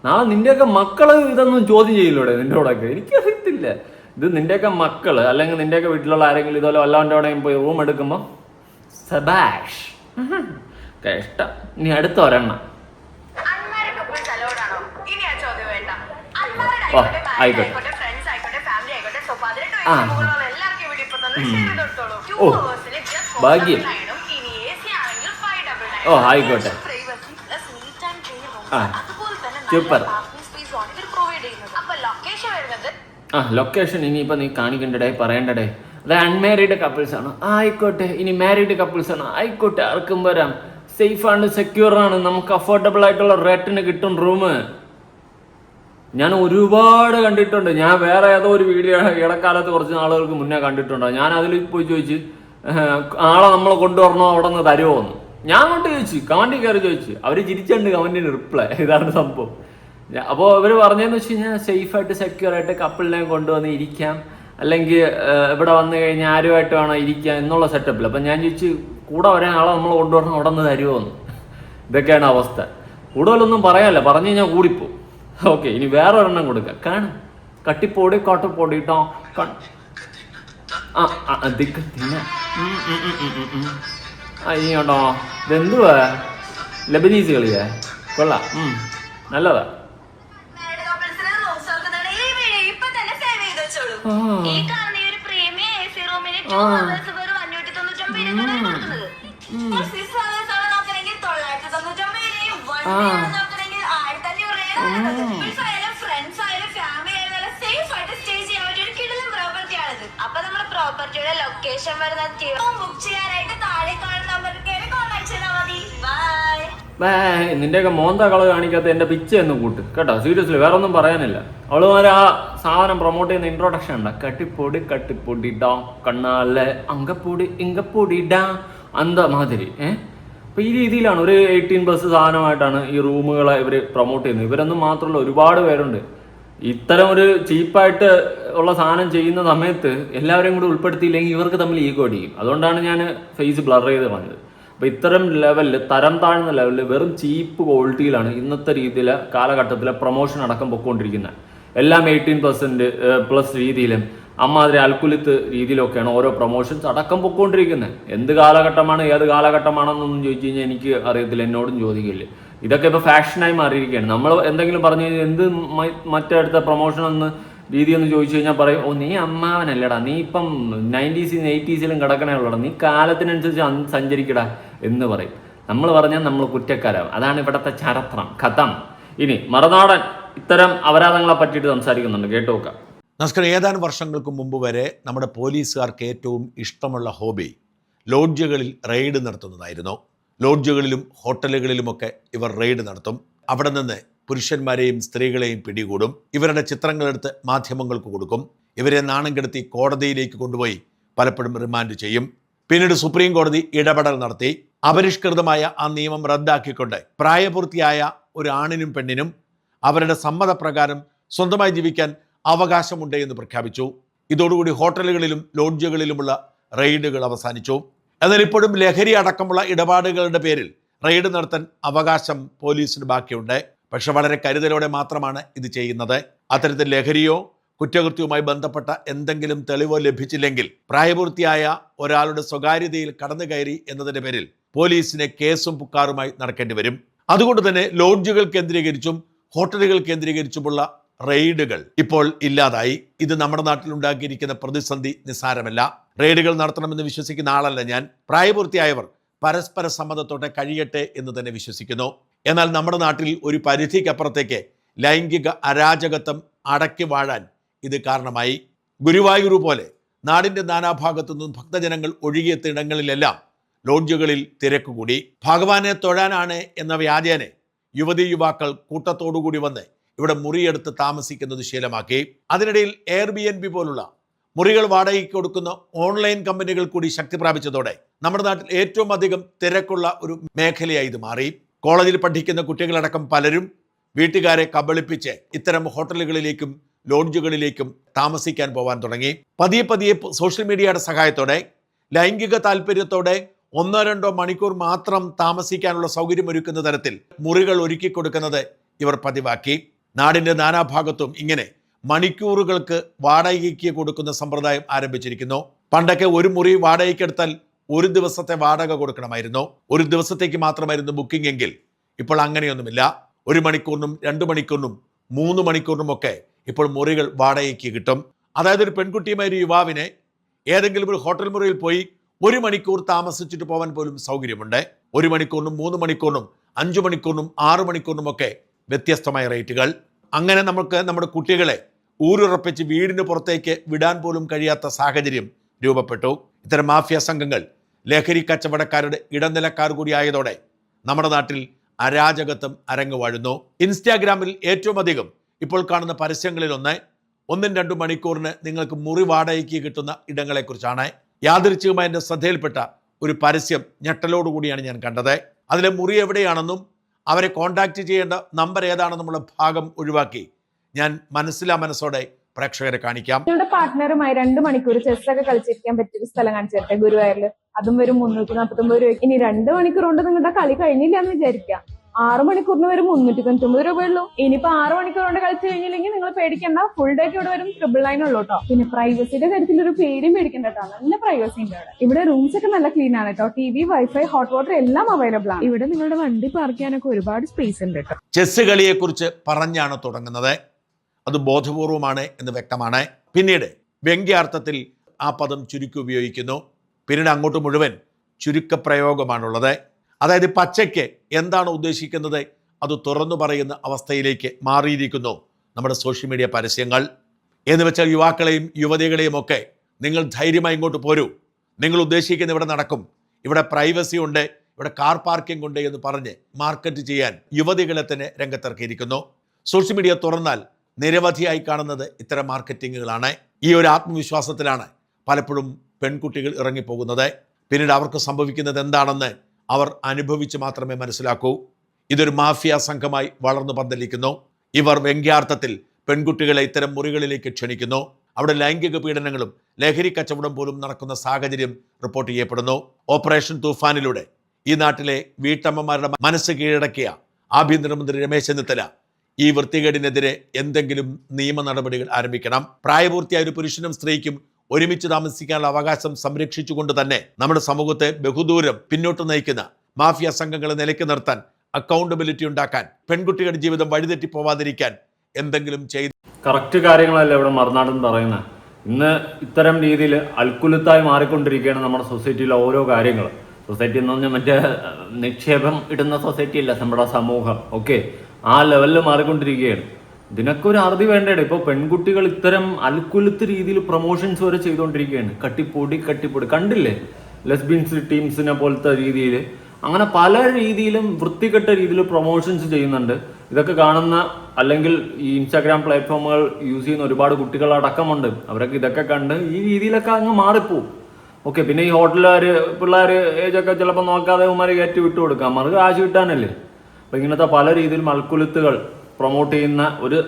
നാളെ നിന്റെയൊക്കെ മക്കള് ഇതൊന്നും ചോദ്യം ചെയ്യില്ലൂടെ നിൻ്റെയോടൊക്കെ? എനിക്കറിയത്തില്ല. ഇത് നിന്റെയൊക്കെ മക്കള് അല്ലെങ്കിൽ നിന്റെയൊക്കെ വീട്ടിലുള്ള ആരെങ്കിലും ഇതുപോലെ വല്ലവൻ്റെ അവിടെയും പോയി റൂം എടുക്കുമ്പോൾ സബാഷ് ഇഷ്ടം. ഇനി അടുത്ത ഒരെണ്ണം. ആയിക്കോട്ടെ. ഓ ഭാഗ്യം. ഓ ആയിക്കോട്ടെ. സൂപ്പർ. ലൊക്കേഷൻ ഇനിയിപ്പോൾ നീ കാണിക്കണ്ടേ, പറയണ്ടേ? അത് അൺമാരീഡ് കപ്പിൾസ് ആണ്, ആയിക്കോട്ടെ. ഇനി മാരീഡ് കപ്പിൾസ് ആണ്, ആയിക്കോട്ടെ. ആർക്കും വരാം, സേഫാണ്, സെക്യൂറാണ്, നമുക്ക് അഫോർഡബിൾ ആയിട്ടുള്ള റേറ്റിന് കിട്ടും റൂം. ഞാൻ ഒരുപാട് കണ്ടിട്ടുണ്ട്. ഞാൻ വേറെ ഏതോ ഒരു വീഡിയോ ഇടക്കാലത്ത് കുറച്ച് നാളുകൾക്ക് മുന്നേ കണ്ടിട്ടുണ്ടോ. ഞാൻ അതിൽ പോയി ചോദിച്ച് ആളെ നമ്മൾ കൊണ്ടുവരണോ, അവിടെ നിന്ന് തരുമോ എന്ന് ഞാൻ അങ്ങോട്ട് ചോദിച്ചു, കമൻറ്റിൽ കയറി ചോദിച്ചു. അവർ ചിരിച്ചുണ്ട് കമൻറ്റിന് റിപ്ലൈ. ഇതാണ് സംഭവം. അപ്പോൾ ഇവർ പറഞ്ഞതെന്ന് വെച്ച് കഴിഞ്ഞാൽ സേഫായിട്ട് സെക്യൂറായിട്ട് കപ്പിളിനെ കൊണ്ടുവന്ന് ഇരിക്കാം, അല്ലെങ്കിൽ ഇവിടെ വന്നു കഴിഞ്ഞാൽ ആരുമായിട്ട് വേണം ഇരിക്കാം എന്നുള്ള സെറ്റപ്പിൽ. അപ്പം ഞാൻ ചോദിച്ചു, കൂടെ ഒരാളെ ആളെ നമ്മൾ കൊണ്ടുവരണം, അവിടെ നിന്ന് തരുമോ എന്ന്. ഇതൊക്കെയാണ് അവസ്ഥ. കൂടുതലൊന്നും പറയാനല്ല, പറഞ്ഞു കഴിഞ്ഞാൽ കൂടിപ്പോവും. ഓക്കെ, ഇനി വേറെ ഒരെണ്ണം കൊടുക്കാം. കാണും, കട്ടിപ്പൊടി കോട്ടപ്പൊടി കേട്ടോ. അയ്യോട്ടോ, ഇതെന്തുവാ? ലബനീസ് കളിയാ? കൊള്ളാം, നല്ലതാ. ഈ കാണുന്ന ഈ ഒരു പ്രീമിയം AC റൂമിന് 2 hours വെറും 599 രൂപയാണ് കൊടുക്കുന്നത്. ഇപ്പോൾ 6 hours ആണ് നോക്കണമെങ്കിൽ 999 രൂപയും 1 day ആണ് നോക്കണമെങ്കിൽ 1500 രൂപയാണ്. ഫ്രണ്ട്സ് ആയാലും ഫാമിലി ആയാലും നല്ല സേഫ് ആയിട്ട് സ്റ്റേ ചെയ്യാൻ പറ്റിയ ഒരു കിടിലൻ പ്രോപ്പർട്ടിയാണിത്. അപ്പൊ നമ്മുടെ പ്രോപ്പർട്ടിയുടെ ലൊക്കേഷൻ വരുന്നത് ബുക്ക് ചെയ്യാനായിട്ട് താഴെ കാണുന്ന നമ്പറിൽ കയറി കോൺടാക്ട് ചെയ്താൽ മതി. ബൈ. നിന്റെയൊക്കെ മോന്ത കളവ് കാണിക്കാത്ത എന്റെ പിച്ച എന്ന് കൂട്ട് കേട്ടോ. സീരിയസ്ലി വേറെ ഒന്നും പറയാനില്ല. അവളുമാരെ ആ സാധനം പ്രൊമോട്ട് ചെയ്യുന്ന ഇൻട്രോഡക്ഷൻ ഉണ്ട്. കട്ടിപ്പൊടി കട്ടിപ്പൊടിടാ കണ്ണാലെ അങ്കപ്പൊടി ഇങ്കപ്പൊടിടാ അന്ത മാതിരി. അപ്പൊ ഈ രീതിയിലാണ് ഒരു 18+ സാധനമായിട്ടാണ് ഈ റൂമുകളെ ഇവർ പ്രൊമോട്ട് ചെയ്യുന്നത്. ഇവരൊന്നും മാത്രമല്ല, ഒരുപാട് പേരുണ്ട് ഇത്തരം ഒരു ചീപ്പായിട്ട് ഉള്ള സാധനം ചെയ്യുന്ന സമയത്ത്. എല്ലാവരെയും കൂടി ഉൾപ്പെടുത്തിയില്ലെങ്കിൽ ഇവർക്ക് തമ്മിൽ ഈഗോ അടിക്കും. അതുകൊണ്ടാണ് ഞാൻ ഫേസ് ബ്ലർ ചെയ്ത് പറഞ്ഞത്. അപ്പോൾ ഇത്തരം ലെവലിൽ, തരം താഴ്ന്ന ലെവലിൽ വെറും ചീപ്പ് ക്വാളിറ്റിയിലാണ് ഇന്നത്തെ രീതിയിലെ കാലഘട്ടത്തിലെ പ്രൊമോഷൻ അടക്കം പൊയ്ക്കൊണ്ടിരിക്കുന്നത്. എല്ലാം 18% രീതിയിലും അമ്മാതിരി അൽക്കുലിത്ത് രീതിയിലൊക്കെയാണ് ഓരോ പ്രൊമോഷൻസ് അടക്കം പൊയ്ക്കൊണ്ടിരിക്കുന്നത്. എന്ത് കാലഘട്ടമാണ്, ഏത് കാലഘട്ടമാണെന്നൊന്നും ചോദിച്ചു കഴിഞ്ഞാൽ എനിക്ക് അറിയത്തില്ല, എന്നോടും ചോദിക്കില്ല. ഇതൊക്കെ ഇപ്പോൾ ഫാഷനായി മാറിയിരിക്കുകയാണ്. നമ്മൾ എന്തെങ്കിലും പറഞ്ഞു കഴിഞ്ഞാൽ എന്ത് മറ്റടുത്ത പ്രൊമോഷൻ ഒന്ന് രീതിയൊന്ന് ചോദിച്ചു കഴിഞ്ഞാൽ പറയും, ഓ നീ അമ്മാവനല്ലടാ, നീ ഇപ്പം 90s 80s കിടക്കണേ ഉള്ളടാ, നീ കാലത്തിനനുസരിച്ച് സഞ്ചരിക്കടാ എന്ന് പറയും. നമ്മൾ പറഞ്ഞാൽ നമ്മൾ കുറ്റക്കാരാവും. അതാണ് ഇവിടുത്തെ ചരിത്രം, കഥം. ഇനി മറുനാടൻ ഇത്തരം അപരാധങ്ങളെ പറ്റിയിട്ട് സംസാരിക്കുന്നുണ്ട്, കേട്ടു നോക്കാം. നമസ്കാരം. ഏതാനും വർഷങ്ങൾക്ക് മുമ്പ് വരെ നമ്മുടെ പോലീസുകാർക്ക് ഏറ്റവും ഇഷ്ടമുള്ള ഹോബി ലോഡ്ജുകളിൽ റെയ്ഡ് നടത്തുന്നതായിരുന്നു. ലോഡ്ജുകളിലും ഹോട്ടലുകളിലുമൊക്കെ ഇവർ റെയ്ഡ് നടത്തും. അവിടെ നിന്ന് പുരുഷന്മാരെയും സ്ത്രീകളെയും പിടികൂടും. ഇവരുടെ ചിത്രങ്ങളെടുത്ത് മാധ്യമങ്ങൾക്ക് കൊടുക്കും. ഇവരെ നാണം കെടുത്തി കോടതിയിലേക്ക് കൊണ്ടുപോയി പലപ്പോഴും റിമാൻഡ് ചെയ്യും. പിന്നീട് സുപ്രീം കോടതി ഇടപെടൽ നടത്തി അപരിഷ്കൃതമായ ആ നിയമം റദ്ദാക്കിക്കൊണ്ട് പ്രായപൂർത്തിയായ ഒരു ആണിനും പെണ്ണിനും അവരുടെ സമ്മതപ്രകാരം സ്വന്തമായി ജീവിക്കാൻ അവകാശമുണ്ട് എന്ന് പ്രഖ്യാപിച്ചു. ഇതോടുകൂടി ഹോട്ടലുകളിലും ലോഡ്ജുകളിലുമുള്ള റെയ്ഡുകൾ അവസാനിച്ചു. എന്നാൽ ഇപ്പോഴും ലഹരി അടക്കമുള്ള ഇടപാടുകളുടെ പേരിൽ റെയ്ഡ് നടത്താൻ അവകാശം പോലീസിന് ബാക്കിയുണ്ട്. പക്ഷെ വളരെ കരുതലോടെ മാത്രമാണ് ഇത് ചെയ്യുന്നത്. അത്തരത്തിൽ ലഹരിയോ കുറ്റകൃത്യവുമായി ബന്ധപ്പെട്ട എന്തെങ്കിലും തെളിവോ ലഭിച്ചില്ലെങ്കിൽ പ്രായപൂർത്തിയായ ഒരാളുടെ സ്വകാര്യതയിൽ കടന്നു കയറി എന്നതിന്റെ പേരിൽ പോലീസിനെ കേസും പുക്കാറുമായി നടക്കേണ്ടി വരും. അതുകൊണ്ട് തന്നെ ലോഡ്ജുകൾ കേന്ദ്രീകരിച്ചും ഹോട്ടലുകൾ കേന്ദ്രീകരിച്ചുമുള്ള റെയ്ഡുകൾ ഇപ്പോൾ ഇല്ലാതായി. ഇത് നമ്മുടെ നാട്ടിൽ ഉണ്ടാക്കിയിരിക്കുന്ന പ്രതിസന്ധി നിസ്സാരമല്ല. റെയ്ഡുകൾ നടത്തണമെന്ന് വിശ്വസിക്കുന്ന ആളല്ല ഞാൻ. പ്രായപൂർത്തിയായവർ പരസ്പര സമ്മതത്തോടെ കഴിയട്ടെ എന്ന് തന്നെ വിശ്വസിക്കുന്നു. എന്നാൽ നമ്മുടെ നാട്ടിൽ ഒരു പരിധിക്കപ്പുറത്തേക്ക് ലൈംഗിക അരാജകത്വം അടക്കി വാഴാൻ ഇത് കാരണമായി. ഗുരുവായൂർ പോലെ നാടിൻ്റെ നാനാഭാഗത്തു നിന്നും ഭക്തജനങ്ങൾ ഒഴുകിയെത്തിയ ഇടങ്ങളിലെല്ലാം ലോഡ്ജുകളിൽ തിരക്കുകൂടി. ഭഗവാനെ തൊഴാനാണ് എന്ന വ്യാജേനെ യുവതീ യുവാക്കൾ കൂട്ടത്തോടുകൂടി വന്ന് ഇവിടെ മുറിയെടുത്ത് താമസിക്കുന്നത് ശീലമാക്കി. അതിനിടയിൽ Airbnb പോലുള്ള മുറികൾ വാടകയ്ക്ക് കൊടുക്കുന്ന ഓൺലൈൻ കമ്പനികൾ കൂടി ശക്തി പ്രാപിച്ചതോടെ നമ്മുടെ നാട്ടിൽ ഏറ്റവും അധികം തിരക്കുള്ള ഒരു മേഖലയായി ഇത് മാറി. കോളേജിൽ പഠിക്കുന്ന കുട്ടികളടക്കം പലരും വീട്ടുകാരെ കബളിപ്പിച്ച് ഇത്തരം ഹോട്ടലുകളിലേക്കും ലോഡ്ജുകളിലേക്കും താമസിക്കാൻ പോകാൻ തുടങ്ങി. പതിയെ പതിയെ സോഷ്യൽ മീഡിയയുടെ സഹായത്തോടെ ലൈംഗിക താല്പര്യത്തോടെ 1-2 മണിക്കൂർ മാത്രം താമസിക്കാനുള്ള സൗകര്യമൊരുക്കുന്ന തരത്തിൽ മുറികൾ ഒരുക്കി കൊടുക്കുന്നത് ഇവർ പതിവാക്കി. നാടിൻ്റെ നാനാഭാഗത്തും ഇങ്ങനെ മണിക്കൂറുകൾക്ക് വാടകയ്ക്ക് കൊടുക്കുന്ന സമ്പ്രദായം ആരംഭിച്ചിരിക്കുന്നു. പണ്ടൊക്കെ ഒരു മുറി വാടകയ്ക്കെടുത്താൽ ഒരു ദിവസത്തെ വാടക കൊടുക്കണമായിരുന്നു. ഒരു ദിവസത്തേക്ക് മാത്രമായിരുന്നു ബുക്കിംഗ് എങ്കിൽ ഇപ്പോൾ അങ്ങനെയൊന്നുമില്ല. 1 മണിക്കൂറിനും 2 മണിക്കൂറിനും 3 മണിക്കൂറിനുമൊക്കെ ഇപ്പോൾ മുറികൾ വാടകയ്ക്ക് കിട്ടും. അതായത് ഒരു പെൺകുട്ടിയുമായ ഒരു യുവാവിനെ ഏതെങ്കിലും ഒരു ഹോട്ടൽ മുറിയിൽ പോയി 1 മണിക്കൂർ താമസിച്ചിട്ട് പോകാൻ പോലും സൗകര്യമുണ്ട്. 1 മണിക്കൂറിനും 3 മണിക്കൂറിനും 5 മണിക്കൂറിനും 6 മണിക്കൂറിനുമൊക്കെ വ്യത്യസ്തമായ റേറ്റുകൾ. അങ്ങനെ നമുക്ക് നമ്മുടെ കുട്ടികളെ ഊരുറപ്പിച്ച് വീടിന് പുറത്തേക്ക് വിടാൻ പോലും കഴിയാത്ത സാഹചര്യം രൂപപ്പെട്ടു. ഇത്തരം മാഫിയ സംഘങ്ങൾ ലഹരി കച്ചവടക്കാരുടെ ഇടനിലക്കാർ കൂടിയായതോടെ നമ്മുടെ നാട്ടിൽ അരാജകത്വം അരങ്ങുവാഴുന്നു. ഇൻസ്റ്റാഗ്രാമിൽ ഏറ്റവും അധികം ഇപ്പോൾ കാണുന്ന പരസ്യങ്ങളിലൊന്ന് 1-2 മണിക്കൂറിന് നിങ്ങൾക്ക് മുറി വാടകയ്ക്ക് കിട്ടുന്ന ഇടങ്ങളെക്കുറിച്ചാണ്. യാദൃച്ഛികമായി എൻ്റെ ശ്രദ്ധയിൽപ്പെട്ട ഒരു പരസ്യം ഞെട്ടലോടുകൂടിയാണ് ഞാൻ കണ്ടത്. അതിലെ മുറി എവിടെയാണെന്നും അവരെ കോൺടാക്റ്റ് ചെയ്യേണ്ട നമ്പർ ഏതാണെന്നുമുള്ള ഭാഗം ഒഴിവാക്കി ഞാൻ മനസ്സോടെ പ്രേക്ഷകരെ കാണിക്കാം. നിങ്ങളുടെ പാർട്ട്ണറുമായി 2 മണിക്കൂർ ചെസ്സൊക്കെ കളിച്ചിരിക്കാൻ പറ്റിയൊരു സ്ഥലം കാണിച്ചു തരട്ടെ ഗുരുവായൂരിൽ. അതും വരും 349 രൂപ. ഇനി 2 മണിക്കൂർ കൊണ്ട് നിങ്ങളുടെ കളി കഴിഞ്ഞില്ല എന്ന് വിചാരിക്കാം. 6 മണിക്കൂറിന് വരും 399 രൂപയുള്ളൂ. ഇനിയിപ്പോ 6 മണിക്കൂർ കൊണ്ട് കളിച്ചു കഴിഞ്ഞില്ലെങ്കിൽ നിങ്ങൾ പേടിക്കണ്ട, ഫുൾ ഡേക്ക് ഇവിടെ വരും 999 ഉള്ളൂ കേട്ടോ. പിന്നെ പ്രൈവസിയുടെ കാര്യത്തിൽ ഒരു പേടിയും പേടിക്കണ്ട കേട്ടോ, നല്ല പ്രൈവസി ഉണ്ട് ഇവിടെ. ഇവിടെ റൂംസ് ഒക്കെ നല്ല ക്ലീൻ ആണ് കേട്ടോ. TV, വൈഫൈ, ഹോട്ട് വാട്ടർ എല്ലാം അവൈലബിൾ ആണ്. ഇവിടെ നിങ്ങളുടെ വണ്ടി പാർക്ക് ചെയ്യാനൊക്കെ ഒരുപാട് സ്പേസ് ഉണ്ട് കേട്ടോ. ചെസ് കളിയെ കുറിച്ച് പറഞ്ഞാണ് തുടങ്ങുന്നത്. അത് ബോധപൂർവമാണ് എന്ന് വ്യക്തമാണ്. പിന്നീട് വ്യംഗ്യാർത്ഥത്തിൽ ആ പദം ചുരുക്കി ഉപയോഗിക്കുന്നു. പിന്നീട് അങ്ങോട്ട് മുഴുവൻ ചുരുക്കപ്രയോഗമാണുള്ളത്. അതായത് പച്ചയ്ക്ക് എന്താണ് ഉദ്ദേശിക്കുന്നത് അത് തുറന്നു പറയുന്ന അവസ്ഥയിലേക്ക് മാറിയിരിക്കുന്നു നമ്മുടെ സോഷ്യൽ മീഡിയ പരസ്യങ്ങൾ. എന്ന് വെച്ചാൽ യുവാക്കളെയും യുവതികളെയും ഒക്കെ നിങ്ങൾ ധൈര്യമായി ഇങ്ങോട്ട് പോരൂ, നിങ്ങൾ ഉദ്ദേശിക്കുന്ന ഇവിടെ നടക്കും, ഇവിടെ പ്രൈവസി ഉണ്ട്, ഇവിടെ കാർ പാർക്കിംഗ് ഉണ്ട് എന്ന് പറഞ്ഞ് മാർക്കറ്റ് ചെയ്യാൻ യുവതികളെ തന്നെ രംഗത്തിറക്കിയിരിക്കുന്നു. സോഷ്യൽ മീഡിയ തുറന്നാൽ നിരവധിയായി കാണുന്നത് ഇത്തരം മാർക്കറ്റിങ്ങുകളാണ്. ഈ ഒരു ആത്മവിശ്വാസത്തിലാണ് പലപ്പോഴും പെൺകുട്ടികൾ ഇറങ്ങിപ്പോകുന്നത്. പിന്നീട് അവർക്ക് സംഭവിക്കുന്നത് എന്താണെന്ന് അവർ അനുഭവിച്ച് മാത്രമേ മനസ്സിലാക്കൂ. ഇതൊരു മാഫിയ സംഘമായി വളർന്നു പന്തലിക്കുന്നു. ഇവർ വ്യംഗ്യാർത്ഥത്തിൽ പെൺകുട്ടികളെ ഇത്തരം മുറികളിലേക്ക് ക്ഷണിക്കുന്നു. അവിടെ ലൈംഗിക പീഡനങ്ങളും ലഹരി കച്ചവടം പോലും നടക്കുന്ന സാഹചര്യം റിപ്പോർട്ട് ചെയ്യപ്പെടുന്നു. ഓപ്പറേഷൻ തൂഫാനിലൂടെ ഈ നാട്ടിലെ വീട്ടമ്മമാരുടെ മനസ്സ് കീഴടക്കിയ ആഭ്യന്തരമന്ത്രി രമേശ് ചെന്നിത്തല ഈ വൃത്തികേടിനെതിരെ എന്തെങ്കിലും നിയമ നടപടികൾ ആരംഭിക്കണം. പ്രായപൂർത്തിയായ ഒരു പുരുഷനും സ്ത്രീക്കും ഒരുമിച്ച് താമസിക്കാനുള്ള അവകാശം സംരക്ഷിച്ചുകൊണ്ട് തന്നെ നമ്മുടെ സമൂഹത്തെ ബഹുദൂരം പിന്നോട്ട് നയിക്കുന്ന മാഫിയ സംഘങ്ങളെ നിലയ്ക്ക് നിർത്താൻ, അക്കൗണ്ടബിലിറ്റി ഉണ്ടാക്കാൻ, പെൺകുട്ടികളുടെ ജീവിതം വഴിതെറ്റി പോവാതിരിക്കാൻ എന്തെങ്കിലും ചെയ്ത് കറക്റ്റ് കാര്യങ്ങളല്ല ഇവിടെ മറുനാടൻ പറയുന്നത്. ഇന്ന് ഇത്തരം രീതിയിൽ അൽക്കുലത്തായി മാറിക്കൊണ്ടിരിക്കുകയാണ് നമ്മുടെ സൊസൈറ്റിയിലെ ഓരോ കാര്യങ്ങൾ. സൊസൈറ്റി എന്ന് പറഞ്ഞാൽ മറ്റേ നിക്ഷേപം ഇടുന്ന സൊസൈറ്റി അല്ല നമ്മുടെ സമൂഹം. ഓക്കെ, ആ ലെവലിൽ മാറിക്കൊണ്ടിരിക്കുകയാണ്. ഇതിനൊക്കെ ഒരു അറുതി വേണ്ടേ? ഇപ്പോൾ പെൺകുട്ടികൾ ഇത്തരം അൽക്കുലത്ത് രീതിയിൽ പ്രൊമോഷൻസ് വരെ ചെയ്തുകൊണ്ടിരിക്കുകയാണ്. കട്ടിപ്പൊടി കണ്ടില്ലേ? ലെസ്ബിയൻസ് ടീംസിനെ പോലത്തെ രീതിയിൽ അങ്ങനെ പല രീതിയിലും വൃത്തികെട്ട രീതിയിൽ പ്രൊമോഷൻസ് ചെയ്യുന്നുണ്ട്. ഇതൊക്കെ കാണുന്ന അല്ലെങ്കിൽ ഈ ഇൻസ്റ്റാഗ്രാം പ്ലാറ്റ്ഫോമുകൾ യൂസ് ചെയ്യുന്ന ഒരുപാട് കുട്ടികളടക്കമുണ്ട്. അവരൊക്കെ ഇതൊക്കെ കണ്ട് ഈ രീതിയിലൊക്കെ അങ്ങ് മാറിപ്പോവും. ഓക്കെ, പിന്നെ ഈ ഹോട്ടലുകാർ പിള്ളേർ ഏജൊക്കെ ചിലപ്പോൾ നോക്കാതെ ഉമ്മാരെ കയറ്റി വിട്ടു കൊടുക്കാം, അവർക്ക് കാശ് കിട്ടാനല്ലേ. അപ്പം ഇങ്ങനത്തെ പല രീതിയിലും അൽക്കുലത്തുകൾ പ്രൊമോട്ട് ചെയ്യുന്ന ഒരു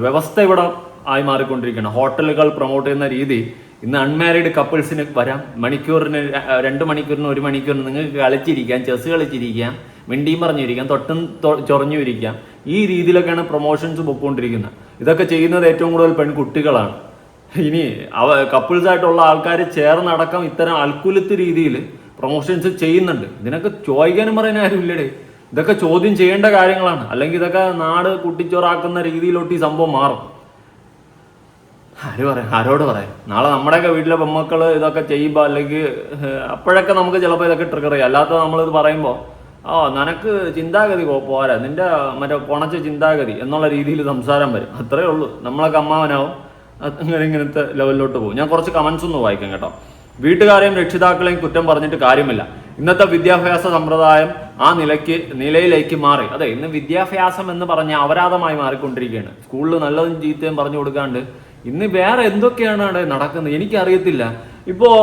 വ്യവസ്ഥ ഇവിടെ ആയി മാറിക്കൊണ്ടിരിക്കുകയാണ്. ഹോട്ടലുകൾ പ്രൊമോട്ട് ചെയ്യുന്ന രീതി ഇന്ന് അൺമാരീഡ് കപ്പിൾസിന് വരാം. മണിക്കൂറിന് 2 മണിക്കൂറിന് 1 മണിക്കൂറിന് നിങ്ങൾക്ക് കളിച്ചിരിക്കാം, ചെസ് കളിച്ചിരിക്കാം, മിണ്ടിയും പറഞ്ഞിരിക്കാം, തൊട്ടും ചൊറഞ്ഞു ഇരിക്കാം. ഈ രീതിയിലൊക്കെയാണ് പ്രൊമോഷൻസ് പൊയ്ക്കൊണ്ടിരിക്കുന്നത്. ഇതൊക്കെ ചെയ്യുന്നത് ഏറ്റവും കൂടുതൽ പെൺകുട്ടികളാണ്. ഇനി കപ്പിൾസായിട്ടുള്ള ആൾക്കാർ ചേർന്നടക്കം ഇത്തരം അൽക്കുലത്ത് രീതിയിൽ പ്രൊമോഷൻസ് ചെയ്യുന്നുണ്ട്. ഇതിനൊക്കെ ചോദിക്കാനും പറയാൻ ആരും ഇല്ലടേ. ഇതൊക്കെ ചോദ്യം ചെയ്യേണ്ട കാര്യങ്ങളാണ്. അല്ലെങ്കിൽ ഇതൊക്കെ നാട് കുട്ടിച്ചോറാക്കുന്ന രീതിയിലോട്ട് ഈ സംഭവം മാറും. ആരോട് പറയാം? നാളെ നമ്മുടെയൊക്കെ വീട്ടിലെ പെമ്മക്കൾ ഇതൊക്കെ ചെയ്യുമ്പോൾ അല്ലെങ്കിൽ അപ്പോഴൊക്കെ നമുക്ക് ചിലപ്പോൾ ഇതൊക്കെ ട്രിഗർ ചെയ്യാം. അല്ലാത്ത നമ്മളിത് പറയുമ്പോൾ നിനക്ക് ചിന്താഗതി പോരാ, നിന്റെ മറ്റേ പൊണച്ച ചിന്താഗതി എന്നുള്ള രീതിയിൽ സംസാരം വരും. അത്രേ ഉള്ളൂ. നമ്മളൊക്കെ അമ്മാവനാവും, ഇങ്ങനത്തെ ലെവലിലോട്ട് പോകും. ഞാൻ കുറച്ച് കമൻസ് ഒന്ന് വായിക്കാം കേട്ടോ. വീട്ടുകാരെയും രക്ഷിതാക്കളെയും കുറ്റം പറഞ്ഞിട്ട് കാര്യമില്ല. ഇന്നത്തെ വിദ്യാഭ്യാസ സമ്പ്രദായം ആ നിലയിലേക്ക് മാറി. അതെ, ഇന്ന് വിദ്യാഭ്യാസം എന്ന് പറഞ്ഞ അപരാധമായി മാറിക്കൊണ്ടിരിക്കുകയാണ്. സ്കൂളിൽ നല്ലതും ചീത്തയും പറഞ്ഞു കൊടുക്കാണ്ട് ഇന്ന് വേറെ എന്തൊക്കെയാണ് അവിടെ നടക്കുന്നത് എനിക്കറിയത്തില്ല. ഇപ്പോൾ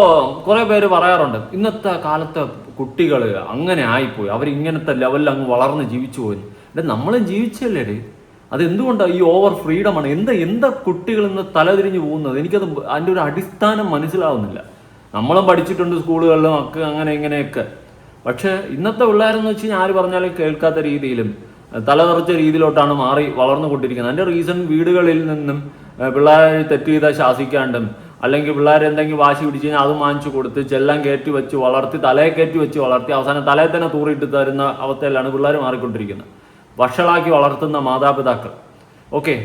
കുറെ പേര് പറയാറുണ്ട് ഇന്നത്തെ കാലത്തെ കുട്ടികൾ അങ്ങനെ ആയിപ്പോയി, അവരിങ്ങനത്തെ ലെവലിൽ അങ്ങ് വളർന്ന് ജീവിച്ചു പോയി. നമ്മളും ജീവിച്ചല്ലേ? അതെന്തുകൊണ്ടാണ് ഈ ഓവർ ഫ്രീഡമാണ്? എന്താ കുട്ടികൾ ഇന്ന് തലതിരിഞ്ഞു പോകുന്നത്? എനിക്കത് അതിൻ്റെ ഒരു അടിസ്ഥാനം മനസ്സിലാവുന്നില്ല. നമ്മളും പഠിച്ചിട്ടുണ്ട് സ്കൂളുകളിലും ഒക്കെ അങ്ങനെ ഇങ്ങനെയൊക്കെ. പക്ഷെ ഇന്നത്തെ പിള്ളേരെന്ന് വെച്ച് കഴിഞ്ഞാൽ ആര് പറഞ്ഞാലും കേൾക്കാത്ത രീതിയിലും തലതെറിച്ച രീതിയിലോട്ടാണ് മാറി വളർന്നുകൊണ്ടിരിക്കുന്നത്. അതിൻ്റെ റീസൺ വീടുകളിൽ നിന്നും പിള്ളേർ തെറ്റ് ചെയ്താൽ ശാസിക്കാണ്ടും അല്ലെങ്കിൽ പിള്ളേർ എന്തെങ്കിലും വാശി പിടിച്ച് കഴിഞ്ഞാൽ അത് വാങ്ങിച്ചു കൊടുത്ത് ചെല്ലാം കയറ്റി വെച്ച് വളർത്തി, തലയെ കയറ്റി വെച്ച് വളർത്തി അവസാനം തലയെ തന്നെ തൂറിയിട്ട് തരുന്ന അവസ്ഥയിലാണ് പിള്ളേർ മാറിക്കൊണ്ടിരിക്കുന്നത്. വഷളാക്കി വളർത്തുന്ന മാതാപിതാക്കൾ. ഓക്കെ,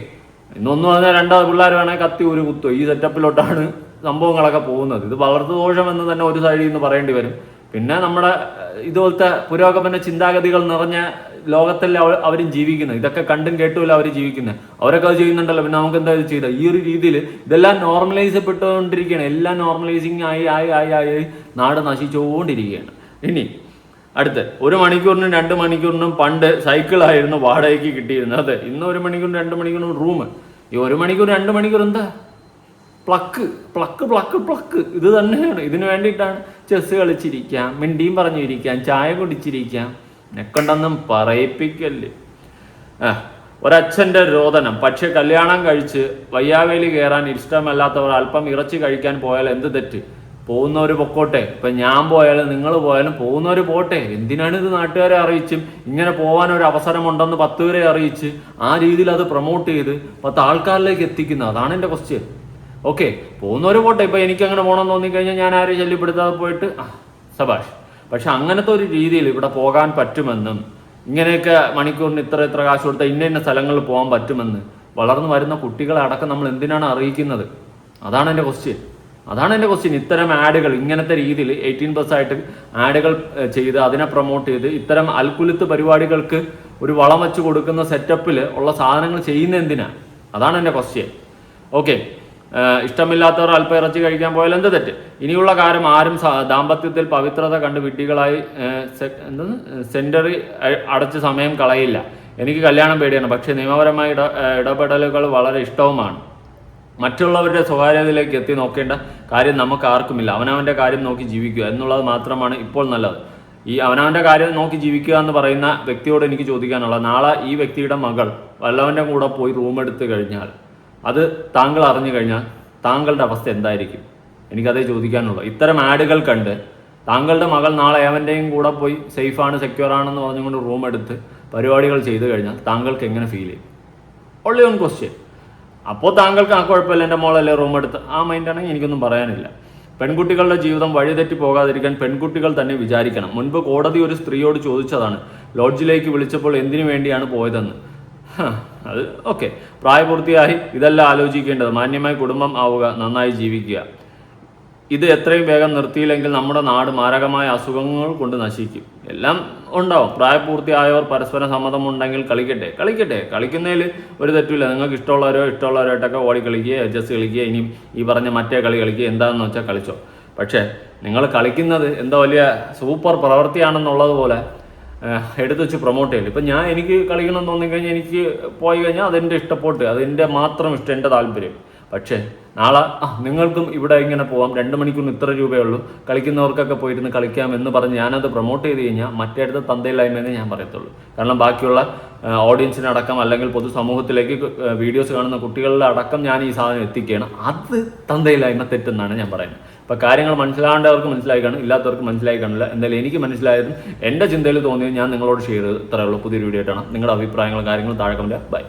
ഇന്നൊന്നും പറഞ്ഞാൽ 2 പിള്ളേർ വേണമെങ്കിൽ കത്തി ഒരു കുത്തോ ഈ സെറ്റപ്പിലോട്ടാണ് സംഭവങ്ങളൊക്കെ പോകുന്നത്. ഇത് വളർത്തു ദോഷം എന്ന് തന്നെ ഒരു സൈഡിൽ നിന്ന് പറയേണ്ടി വരും. പിന്നെ നമ്മുടെ ഇതുപോലത്തെ പുരോഗമന ചിന്താഗതികൾ നിറഞ്ഞ ലോകത്തല്ല അവരും ജീവിക്കുന്നത്. ഇതൊക്കെ കണ്ടും കേട്ടുമല്ല അവർ ജീവിക്കുന്നത്. അവരൊക്കെ അത് ചെയ്യുന്നുണ്ടല്ലോ, പിന്നെ നമുക്ക് എന്താ ചെയ്ത ഈ ഒരു രീതിയിൽ ഇതെല്ലാം നോർമലൈസപ്പെട്ടുകൊണ്ടിരിക്കുകയാണ്. എല്ലാം നോർമലൈസിങ് ആയി നാട് നശിച്ചുകൊണ്ടിരിക്കുകയാണ്. ഇനി അടുത്ത് 1 മണിക്കൂറിനും 2 മണിക്കൂറിനും പണ്ട് സൈക്കിളായിരുന്നു വാടകയ്ക്ക് കിട്ടിയിരുന്നത്. അതെ, ഇന്ന് 1 മണിക്കൂറിനും 2 മണിക്കൂറിനും റൂം. ഈ 1 മണിക്കൂർ 2 മണിക്കൂർ എന്താ പ്ലക്ക് ഇത് തന്നെയാണ്. ഇതിനു വേണ്ടിയിട്ടാണ് ചെസ് കളിച്ചിരിക്കാം, മിണ്ടിയും പറഞ്ഞിരിക്കാം, ചായ കുടിച്ചിരിക്കാം. എന്നെക്കൊണ്ടൊന്നും പറയിപ്പിക്കല്ലേ. ഒരച്ഛൻ്റെ രോദനം. പക്ഷെ കല്യാണം കഴിച്ച് വയ്യാവേലി കയറാൻ ഇഷ്ടമല്ലാത്തവർ അല്പം ഇറച്ചി കഴിക്കാൻ പോയാൽ എന്ത് തെറ്റ്? പോകുന്നവർ പൊക്കോട്ടെ. ഇപ്പം ഞാൻ പോയാലും നിങ്ങൾ പോയാലും പോകുന്നവർ പോട്ടെ. എന്തിനാണ് ഇത് നാട്ടുകാരെ അറിയിച്ചും ഇങ്ങനെ പോകാനൊരു അവസരമുണ്ടെന്ന് 10 പേരെ അറിയിച്ച് ആ രീതിയിൽ അത് പ്രൊമോട്ട് ചെയ്ത് 10 ആൾക്കാരിലേക്ക് എത്തിക്കുന്നത്? അതാണ് എൻ്റെ ക്വസ്റ്റ്യൻ. ഓക്കെ, പോകുന്നവർ പോട്ടെ. ഇപ്പം എനിക്ക് അങ്ങനെ പോകണമെന്ന് തോന്നിക്കഴിഞ്ഞാൽ ഞാൻ ആരെയും ശല്യപ്പെടുത്താതെ പോയിട്ട് സബാഷ്. പക്ഷെ അങ്ങനത്തെ ഒരു രീതിയിൽ ഇവിടെ പോകാൻ പറ്റുമെന്നും ഇങ്ങനെയൊക്കെ മണിക്കൂറിന് ഇത്ര കാശ് കൊടുത്താൽ ഇന്ന സ്ഥലങ്ങളിൽ പോകാൻ പറ്റുമെന്ന് വളർന്നു വരുന്ന കുട്ടികളെ അടക്കം നമ്മൾ എന്തിനാണ് അറിയിക്കുന്നത്? അതാണ് എൻ്റെ ക്വസ്റ്റ്യൻ. ഇത്തരം ആഡുകൾ ഇങ്ങനത്തെ രീതിയിൽ 18+ ആയിട്ട് ആഡുകൾ ചെയ്ത് അതിനെ പ്രൊമോട്ട് ചെയ്ത് ഇത്തരം അൽക്കുലുത്ത് പരിപാടികൾക്ക് ഒരു വളം വെച്ച് കൊടുക്കുന്ന സെറ്റപ്പിൽ ഉള്ള സാധനങ്ങൾ ചെയ്യുന്ന എന്തിനാ? അതാണ് എൻ്റെ ക്വസ്റ്റ്യൻ. ഓക്കെ, ഇഷ്ടമില്ലാത്തവർ അല്പം ഇറച്ചി കഴിക്കാൻ പോയാൽ എന്ത് തെറ്റ്? ഇനിയുള്ള കാര്യം ആരും ദാമ്പത്യത്തിൽ പവിത്രത കണ്ട് വിഡ്ഢികളായി സെന്ററി അടച്ച് സമയം കളയില്ല. എനിക്ക് കല്യാണം പേടിയാണ്, പക്ഷേ നിയമപരമായ ഇടപെടലുകൾ വളരെ ഇഷ്ടവുമാണ്. മറ്റുള്ളവരുടെ സ്വകാര്യതയിലേക്ക് എത്തി നോക്കേണ്ട കാര്യം നമുക്ക് ആർക്കുമില്ല. അവനവൻ്റെ കാര്യം നോക്കി ജീവിക്കുക എന്നുള്ളത് മാത്രമാണ് ഇപ്പോൾ നല്ലത്. ഈ അവനവൻ്റെ കാര്യം നോക്കി ജീവിക്കുക എന്ന് പറയുന്ന വ്യക്തിയോട് എനിക്ക് ചോദിക്കാനുള്ളത്, നാളെ ഈ വ്യക്തിയുടെ മകൾ വല്ലവൻ്റെ കൂടെ പോയി റൂം എടുത്ത് കഴിഞ്ഞാൽ അത് താങ്കൾ അറിഞ്ഞു കഴിഞ്ഞാൽ താങ്കളുടെ അവസ്ഥ എന്തായിരിക്കും? എനിക്കതേ ചോദിക്കാനുള്ളൂ. ഇത്തരം ആഡുകൾ കണ്ട് താങ്കളുടെ മകൾ നാളെ ഏവൻ്റെയും കൂടെ പോയി സേഫാണ് സെക്യൂർ ആണെന്ന് പറഞ്ഞുകൊണ്ട് റൂം എടുത്ത് പരിപാടികൾ ചെയ്തു കഴിഞ്ഞാൽ താങ്കൾക്ക് എങ്ങനെ ഫീൽ ചെയ്യും? Only one question. അപ്പോൾ താങ്കൾക്ക് ആ കുഴപ്പമില്ല, എൻ്റെ മോളല്ലേ റൂം എടുത്ത്, ആ മൈൻഡാണെങ്കിൽ എനിക്കൊന്നും പറയാനില്ല. പെൺകുട്ടികളുടെ ജീവിതം വഴിതെറ്റി പോകാതിരിക്കാൻ പെൺകുട്ടികൾ തന്നെ വിചാരിക്കണം. മുൻപ് കോടതി ഒരു സ്ത്രീയോട് ചോദിച്ചതാണ് ലോഡ്ജിലേക്ക് വിളിച്ചപ്പോൾ എന്തിനു വേണ്ടിയാണ് പോയതെന്ന്. അത് ഓക്കെ, പ്രായപൂർത്തിയായി ഇതെല്ലാം ആലോചിക്കേണ്ടത്. മാന്യമായി കുടുംബം ആവുക, നന്നായി ജീവിക്കുക. ഇത് എത്രയും വേഗം നിർത്തിയില്ലെങ്കിൽ നമ്മുടെ നാട് മാരകമായ അസുഖങ്ങൾ കൊണ്ട് നശിക്കും. എല്ലാം ഉണ്ടാവും. പ്രായപൂർത്തിയായവർ പരസ്പര സമ്മതമുണ്ടെങ്കിൽ കളിക്കട്ടെ. കളിക്കുന്നതിൽ ഒരു തെറ്റില്ല. നിങ്ങൾക്ക് ഇഷ്ടമുള്ളവരായിട്ടൊക്കെ ഓടി കളിക്കുക, ചെസ് കളിക്കുക, ഇനി ഈ പറഞ്ഞ മറ്റേ കളി കളിക്കുക, എന്താണെന്ന് വെച്ചാൽ കളിച്ചോ. പക്ഷേ നിങ്ങൾ കളിക്കുന്നത് എന്താ വലിയ സൂപ്പർ പ്രവൃത്തിയാണെന്നുള്ളത് പോലെ എടുത്ത് വെച്ച് പ്രൊമോട്ട് ചെയ്യില്ല. ഇപ്പം എനിക്ക് കളിക്കണം തോന്നിക്കഴിഞ്ഞാൽ എനിക്ക് പോയി കഴിഞ്ഞാൽ അതെൻ്റെ ഇഷ്ടപ്പെട്ട്, അതെൻ്റെ മാത്രം ഇഷ്ടം, എൻ്റെ താല്പര്യം. പക്ഷേ നാളെ നിങ്ങൾക്കും ഇവിടെ ഇങ്ങനെ പോവാം, 2 മണിക്കൂറിന് ഇത്ര രൂപയുള്ളൂ, കളിക്കുന്നവർക്കൊക്കെ പോയിരുന്ന് കളിക്കാം എന്ന് പറഞ്ഞ് ഞാനത് പ്രൊമോട്ട് ചെയ്ത് കഴിഞ്ഞാൽ മറ്റേടത്ത് തന്തയില്ലായ്മയെന്ന് ഞാൻ പറയത്തുള്ളൂ. കാരണം ബാക്കിയുള്ള ഓഡിയൻസിനടക്കം അല്ലെങ്കിൽ പൊതുസമൂഹത്തിലേക്ക് വീഡിയോസ് കാണുന്ന കുട്ടികളുടെ അടക്കം ഞാൻ ഈ സാധനം എത്തിക്കുകയാണ്. അത് തന്തയില്ലായ്മ തെറ്റെന്നാണ് ഞാൻ പറയുന്നത്. അപ്പോൾ കാര്യങ്ങൾ മനസ്സിലാകേണ്ടവർക്ക് മനസ്സിലായി കാണും, ഇല്ലാത്തവർക്ക് മനസ്സിലായി കാണില്ല. എന്തായാലും എനിക്ക് മനസ്സിലായതും എൻ്റെ ചിന്തയിൽ തോന്നിയത് ഞാൻ നിങ്ങളോട് ഷെയർ ചെയ്ത് ഇത്രയേ ഉള്ളൂ. പുതിയൊരു വീഡിയോ ആയിട്ടാണ്. നിങ്ങളുടെ അഭിപ്രായങ്ങളും കാര്യങ്ങളും താഴെ കമന്റ്. ബൈ.